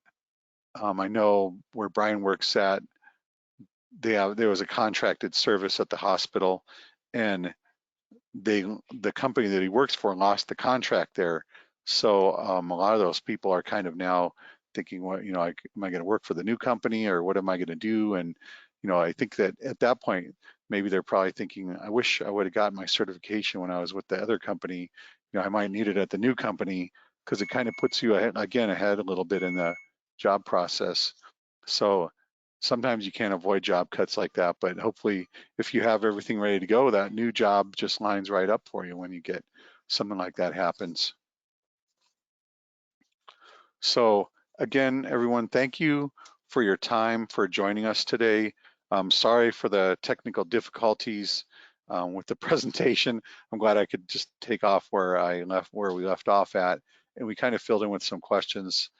Speaker 2: I know where Brian works at, there was a contracted service at the hospital, and the company that he works for lost the contract there. So a lot of those people are kind of now thinking, what, am I going to work for the new company, or what am I going to do? And I think that at that point, maybe they're probably thinking, I wish I would have gotten my certification when I was with the other company. I might need it at the new company, because it kind of puts you ahead a little bit in the job process. So sometimes you can't avoid job cuts like that, but hopefully if you have everything ready to go, that new job just lines right up for you when you get something like that happens. So again, everyone, thank you for your time, for joining us today. Sorry for the technical difficulties with the presentation. I'm glad I could just take off where we left off at, and we kind of filled in with some questions.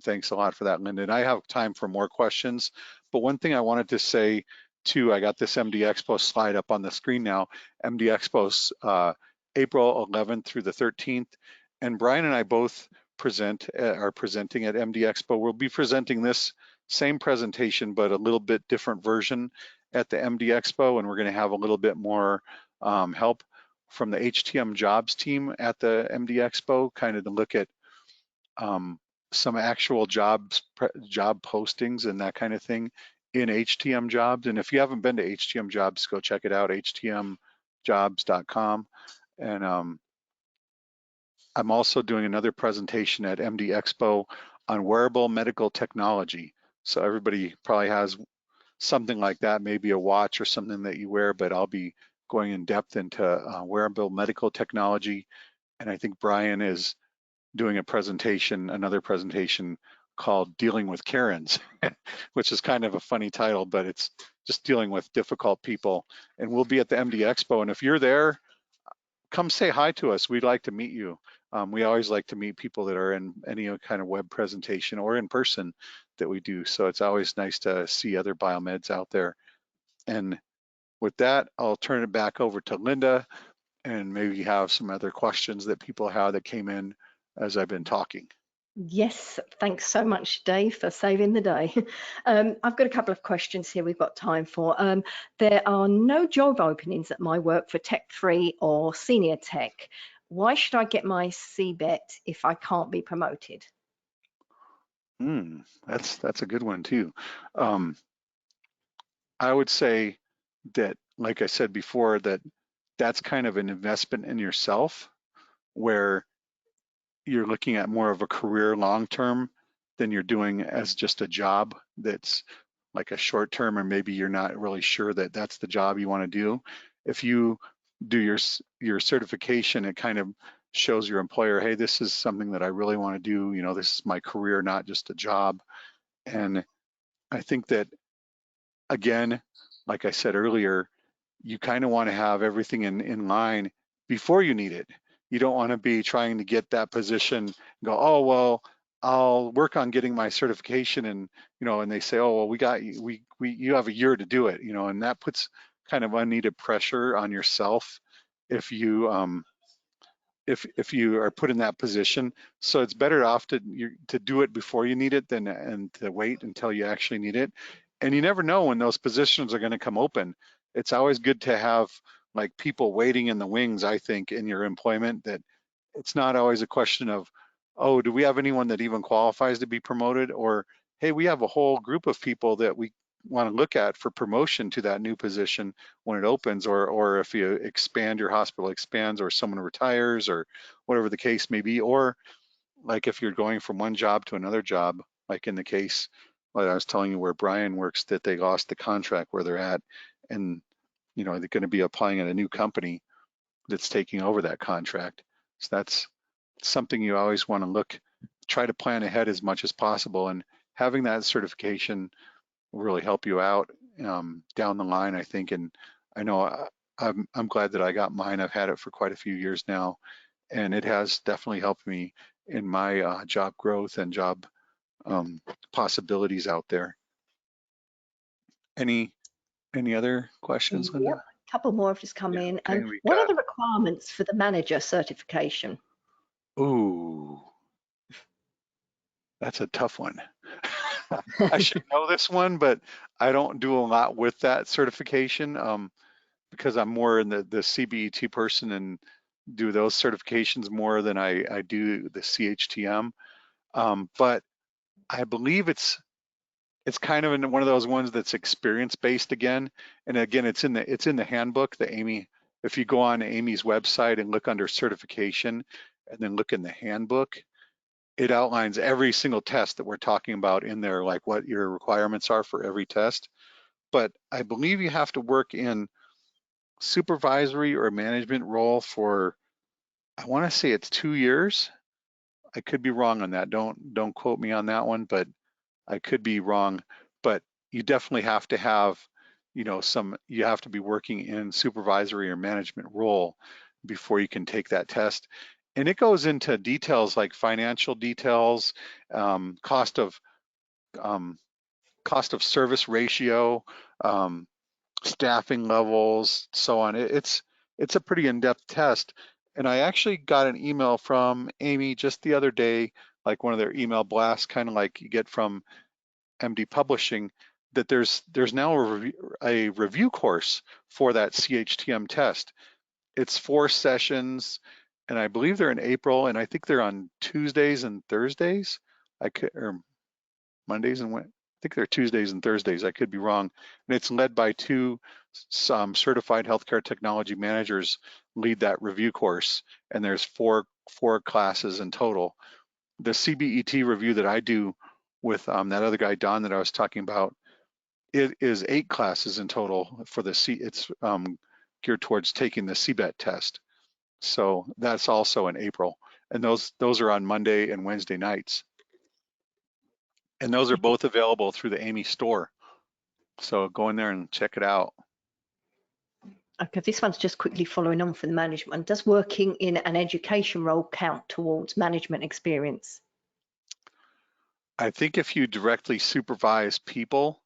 Speaker 2: Thanks a lot for that, Linda. And I have time for more questions, but one thing I wanted to say too, I got this MD Expo slide up on the screen now. MD Expo's April 11th through the 13th, and Brian and I both are presenting at MD Expo. We'll be presenting this same presentation, but a little bit different version at the MD Expo, and we're going to have a little bit more help from the HTM jobs team at the MD Expo, kind of to look at some actual job postings and that kind of thing in HTM jobs. And if you haven't been to HTM jobs, go check it out, htmjobs.com. And I'm also doing another presentation at MD Expo on wearable medical technology. So everybody probably has something like that, maybe a watch or something that you wear, but I'll be going in depth into wearable medical technology. And I think Brian is doing another presentation called Dealing with Karens, which is kind of a funny title, but it's just dealing with difficult people. And we'll be at the MD Expo. And if you're there, come say hi to us. We'd like to meet you. We always like to meet people that are in any kind of web presentation or in person that we do. So it's always nice to see other biomeds out there. And with that, I'll turn it back over to Linda and maybe have some other questions that people have that came in as I've been talking.
Speaker 1: Yes, thanks so much, Dave, for saving the day. I've got a couple of questions here we've got time for. There are no job openings at my work for Tech 3 or Senior Tech. Why should I get my CBET if I can't be promoted?
Speaker 2: That's a good one too. Um, I would say that, like I said before, that's kind of an investment in yourself where you're looking at more of a career long term than you're doing as just a job that's like a short term, or maybe you're not really sure that that's the job you want to do. If you do your certification, it kind of shows your employer, hey, this is something that I really want to do. You know, this is my career, not just a job. And I think that, again, like I said earlier, you kind of want to have everything in line before you need it. You don't want to be trying to get that position and go, oh, well, I'll work on getting my certification, and and they say, oh, well, we got you, you have a year to do it, and that puts kind of unneeded pressure on yourself if you if you are put in that position. So it's better off to do it before you need it than and to wait until you actually need it. And you never know when those positions are going to come open. It's always good to have like people waiting in the wings, I think, in your employment, that it's not always a question of, oh, do we have anyone that even qualifies to be promoted? Or, hey, we have a whole group of people that we want to look at for promotion to that new position when it opens, or if you expand, your hospital expands, or someone retires, or whatever the case may be. Or like if you're going from one job to another job, like in the case like I was telling you where Brian works, that they lost the contract where they're at, and they're going to be applying at a new company that's taking over that contract. So that's something you always want to try to plan ahead as much as possible, and having that certification will really help you out down the line, I think. And I know I'm glad that I got mine. I've had it for quite a few years now, and it has definitely helped me in my job growth and job possibilities out there. Any other questions,
Speaker 1: Yep,
Speaker 2: Linda?
Speaker 1: a couple more have just come
Speaker 2: Yeah.
Speaker 1: in.
Speaker 2: Okay, we
Speaker 1: What are
Speaker 2: got.
Speaker 1: the requirements for the manager certification?
Speaker 2: Ooh, that's a tough one. I should know this one, but I don't do a lot with that certification because I'm more in the CBET person and do those certifications more than I do the CHTM. But I believe it's kind of in one of those ones that's experience based again. And again, it's in the handbook, the AAMI. If you go on AAMI's website and look under certification and then look in the handbook, it outlines every single test that we're talking about in there, like what your requirements are for every test. But I believe you have to work in supervisory or management role for, I want to say it's 2 years. I could be wrong on that. Don't quote me on that one, but I could be wrong. But you definitely have to have, you have to be working in supervisory or management role before you can take that test. And it goes into details like financial details, cost of um, service ratio, um, staffing levels, so on. It's a pretty in-depth test. And I actually got an email from AAMI just the other day, like one of their email blasts, kind of like you get from MD Publishing, that there's now a review course for that CHTM test. It's 4 sessions, and I believe they're in April, and I think they're on Tuesdays and Thursdays. Or Mondays and I think they're Tuesdays and Thursdays. I could be wrong. And it's led by some certified healthcare technology managers lead that review course, and there's four classes in total. The CBET review that I do with that other guy Don that I was talking about, it is 8 classes in total for the C. It's geared towards taking the CBET test. So that's also in April, and those are on Monday and Wednesday nights. And those are both available through the AAMI store. So go in there and check it out.
Speaker 1: Okay, this one's just quickly following on from the management. Does working in an education role count towards management experience?
Speaker 2: I think if you directly supervise people,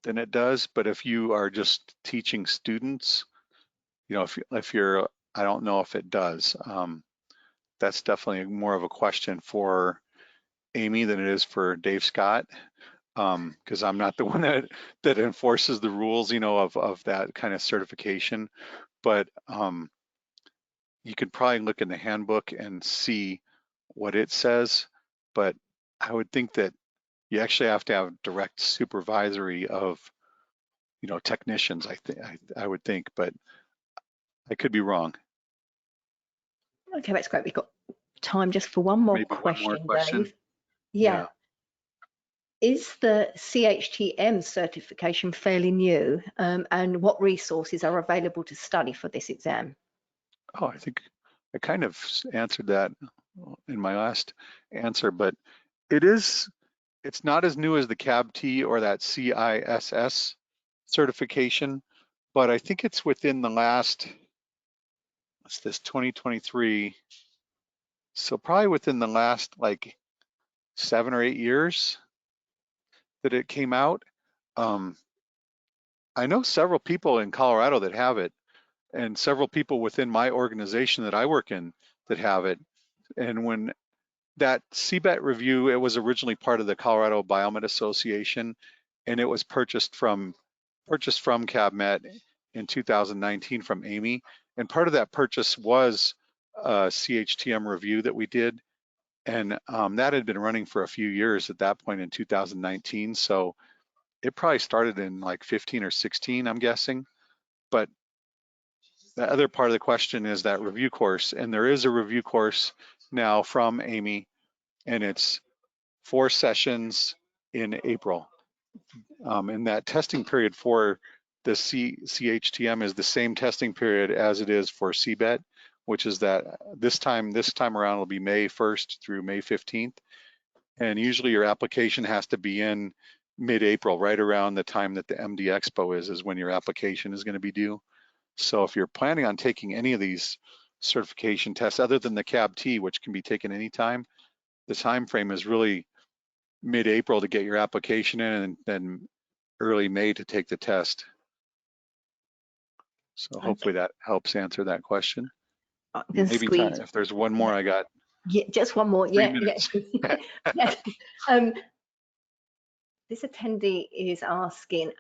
Speaker 2: then it does. But if you are just teaching students, if you're I don't know if it does. That's definitely more of a question for Amy than it is for Dave Scott, because I'm not the one that enforces the rules, of that kind of certification. But you could probably look in the handbook and see what it says. But I would think that you actually have to have direct supervisory of, technicians. I would think, but I could be wrong.
Speaker 1: Okay, that's great. We've got time just for one more
Speaker 2: Maybe one more
Speaker 1: question,
Speaker 2: question.
Speaker 1: Dave. Yeah.
Speaker 2: Yeah.
Speaker 1: Is the CHTM certification fairly new? And what resources are available to study for this exam?
Speaker 2: Oh, I think I kind of answered that in my last answer, but it's not as new as the CAB-T or that CISS certification, but I think it's within the last, what's this, 2023. So probably within the last like 7 or 8 years that it came out. Um, I know several people in Colorado that have it, and several people within my organization that I work in that have it. And when that CBET review, it was originally part of the Colorado Biomed Association, and it was purchased from CABMET in 2019 from AAMI. And part of that purchase was a CHTM review that we did. And that had been running for a few years at that point in 2019. So it probably started in like 15 or 16, I'm guessing. But the other part of the question is that review course. And there is a review course now from AAMI, and it's 4 sessions in April. And that testing period for the CHTM is the same testing period as it is for CBET, which is that this time around will be May 1st through May 15th. And usually your application has to be in mid-April, right around the time that the MD Expo is when your application is going to be due. So if you're planning on taking any of these certification tests, other than the CAB-T, which can be taken anytime, the time frame is really mid-April to get your application in, and then early May to take the test. So hopefully that helps answer that question.
Speaker 1: I'm going to
Speaker 2: Maybe time,
Speaker 1: squeeze.
Speaker 2: if there's one more, I got
Speaker 1: Yeah, just one more.
Speaker 2: 3
Speaker 1: Yeah,
Speaker 2: minutes.
Speaker 1: yeah. Yeah. Um, this attendee is asking,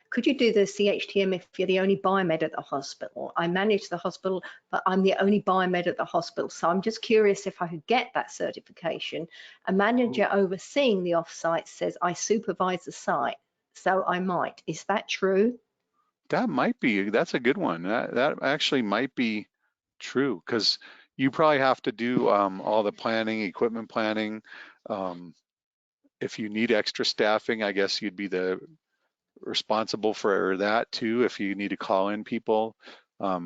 Speaker 1: could you do the CHTM if you're the only biomed at the hospital? I manage the hospital, but I'm the only biomed at the hospital. So I'm just curious if I could get that certification. A manager overseeing the offsite says I supervise the site, so I might. Is that true?
Speaker 2: That might be, that's a good one. That actually might be true, because you probably have to do all the planning, equipment planning. If you need extra staffing, I guess you'd be the responsible for that too, if you need to call in people. I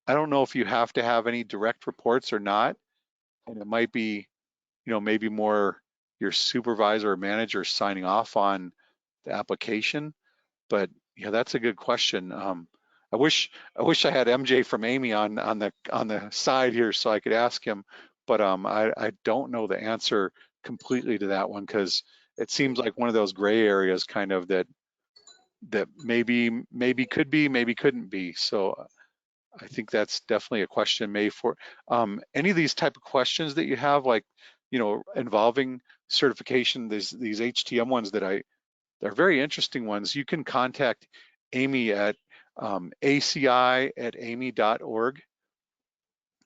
Speaker 2: don't know if you have to have any direct reports or not, and it might be, maybe more your supervisor or manager signing off on the application. But yeah, that's a good question. I wish I had MJ from AAMI on the side here so I could ask him, but I don't know the answer completely to that one, because it seems like one of those gray areas kind of that maybe could be, maybe couldn't be. So I think that's definitely a question made for any of these type of questions that you have, like, involving certification, these HTM ones they're very interesting ones. You can contact Amy at ACI@AAMI.org,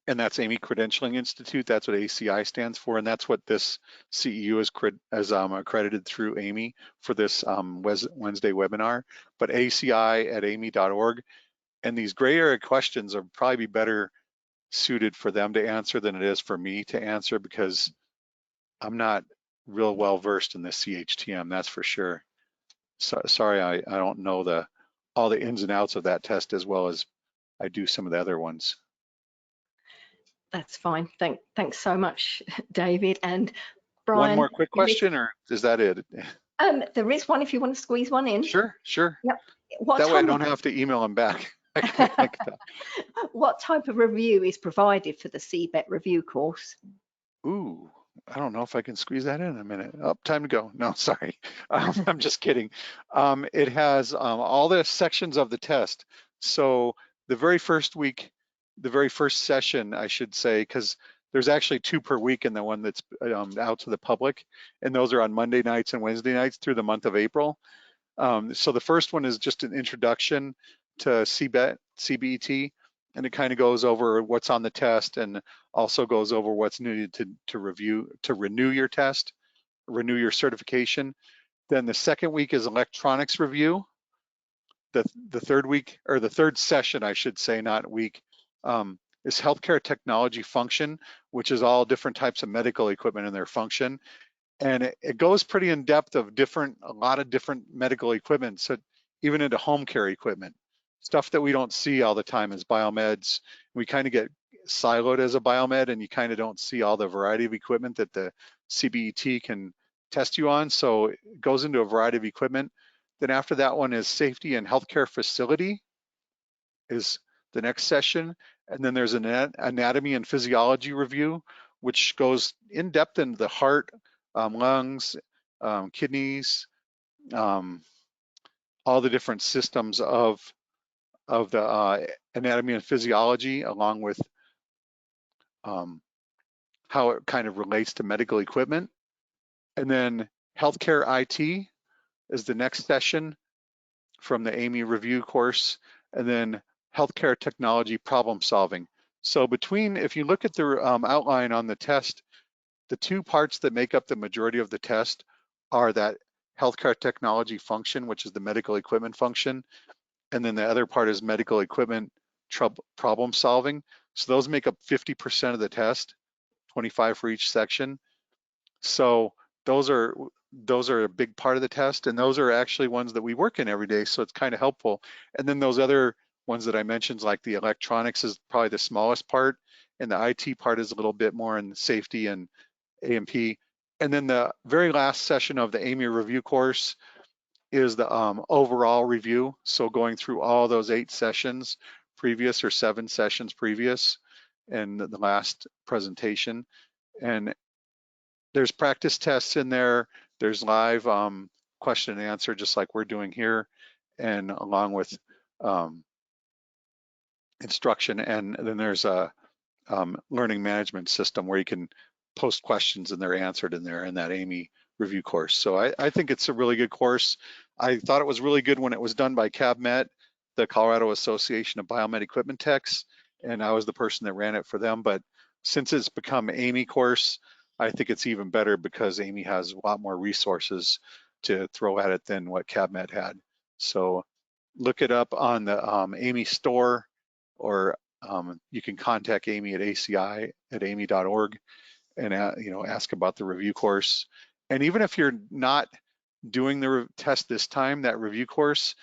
Speaker 2: and that's Amy Credentialing Institute. That's what ACI stands for, and that's what this CEU is accredited through AAMI for this Wednesday webinar. But ACI@AAMI.org, and these gray area questions are probably better suited for them to answer than it is for me to answer, because I'm not real well versed in the CHTM, that's for sure. So, sorry, I don't know all the ins and outs of that test as well as I do some of the other ones.
Speaker 1: That's fine. Thanks so much, David. And
Speaker 2: One
Speaker 1: Brian,
Speaker 2: more quick question, or is that it?
Speaker 1: there is one if you want to squeeze one in.
Speaker 2: Sure.
Speaker 1: Yep. What
Speaker 2: That way I
Speaker 1: time
Speaker 2: don't have to email them back. Like that.
Speaker 1: what type of review is provided for the CBET review course?
Speaker 2: Ooh, I don't know if I can squeeze that in a minute. Oh, time to go. No, sorry. I'm just kidding. It has all the sections of the test. So the very first week, the very first session, I should say, because there's actually 2 per week in the one that's out to the public, and those are on Monday nights and Wednesday nights through the month of April. So the first one is just an introduction to CBET, and it kind of goes over what's on the test and also goes over what's needed to renew your test, renew your certification. Then the second week is electronics review. The third week, or the third session, I should say, not week, is healthcare technology function, which is all different types of medical equipment and their function. And it goes pretty in depth of a lot of different medical equipment, so even into home care equipment, stuff that we don't see all the time as biomeds. We kind of get siloed as a biomed, and you kind of don't see all the variety of equipment that the CBET can test you on. So it goes into a variety of equipment. Then after that one is safety and healthcare facility is the next session. And then there's an anatomy and physiology review, which goes in depth into the heart, lungs, kidneys, all the different systems of the anatomy and physiology, along with how it kind of relates to medical equipment. And then healthcare IT is the next session from the AAMI review course, and then healthcare technology problem solving. So if you look at the outline on the test, the 2 parts that make up the majority of the test are that healthcare technology function, which is the medical equipment function, and then the other part is medical equipment problem solving. So those make up 50% of the test, 25 for each section. So those are a big part of the test, and those are actually ones that we work in every day, so it's kind of helpful. And then those other ones that I mentioned, like the electronics, is probably the smallest part, and the IT part is a little bit more in safety and A&P. And then the very last session of the AAMI review course is the overall review. So going through all those 8 sessions previous, or 7 sessions previous, and the last presentation. And there's practice tests in there. There's live question and answer, just like we're doing here, and along with instruction. And then there's a learning management system where you can post questions and they're answered in there in that AAMI review course. So I think it's a really good course. I thought it was really good when it was done by CABMET, the Colorado Association of Biomed Equipment Techs, and I was the person that ran it for them. But since it's become AAMI course, I think it's even better because AAMI has a lot more resources to throw at it than what CABMET had. So look it up on the AAMI store, or you can contact AAMI at aci@aami.org and ask about the review course. And even if you're not doing the test this time, that review course,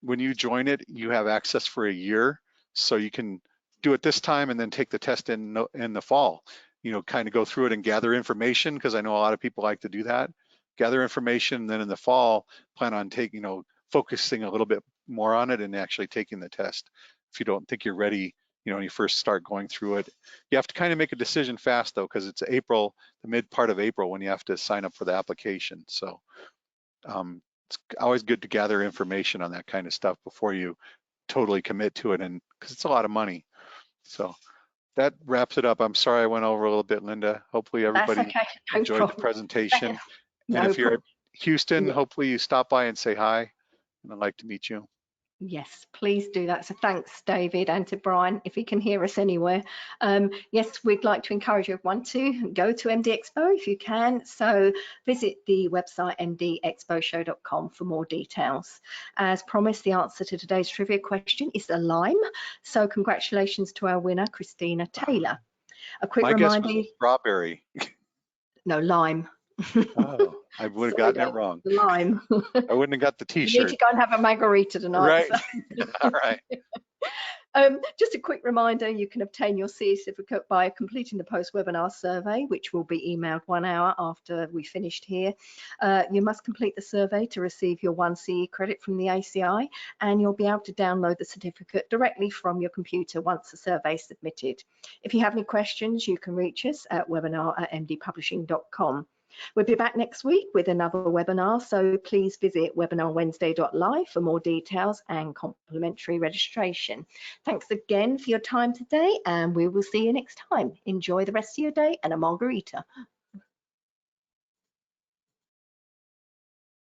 Speaker 2: when you join it, you have access for a year, so you can do it this time and then take the test in the fall. Kind of go through it and gather information, because I know a lot of people like to do that. Gather information, and then in the fall, plan on focusing a little bit more on it and actually taking the test. If you don't think you're ready, when you first start going through it, you have to kind of make a decision fast, though, because it's April, the mid part of April, when you have to sign up for the application. So it's always good to gather information on that kind of stuff before you totally commit to it, and because it's a lot of money. So that wraps it up. I'm sorry I went over a little bit, Linda. Hopefully everybody
Speaker 1: That's okay. No
Speaker 2: enjoyed
Speaker 1: problem.
Speaker 2: the presentation.
Speaker 1: No
Speaker 2: And if you're at
Speaker 1: problem.
Speaker 2: Houston,
Speaker 1: Yeah.
Speaker 2: hopefully you stop by and say hi, and I'd like to meet you.
Speaker 1: Yes, please do that. So thanks, David, and to Brian, if he can hear us anywhere. Yes, we'd like to encourage everyone to go to MD Expo if you can. So visit the website mdexposhow.com for more details. As promised, the answer to today's trivia question is a lime. So congratulations to our winner, Christina Taylor. A quick reminder.
Speaker 2: My guess was strawberry.
Speaker 1: No, lime.
Speaker 2: Oh, I would have gotten it wrong.
Speaker 1: Lime.
Speaker 2: I wouldn't have got the
Speaker 1: You need
Speaker 2: T-shirt.
Speaker 1: to go and have a margarita tonight.
Speaker 2: Right.
Speaker 1: So.
Speaker 2: All right.
Speaker 1: Just a quick reminder, you can obtain your CE certificate by completing the post-webinar survey, which will be emailed 1 hour after we finished here. You must complete the survey to receive your 1 CE credit from the ACI, and you'll be able to download the certificate directly from your computer once the survey is submitted. If you have any questions, you can reach us at webinar@mdpublishing.com. We'll be back next week with another webinar, so please visit webinarwednesday.live for more details and complimentary registration. Thanks again for your time today, and we will see you next time. Enjoy the rest of your day and a margarita.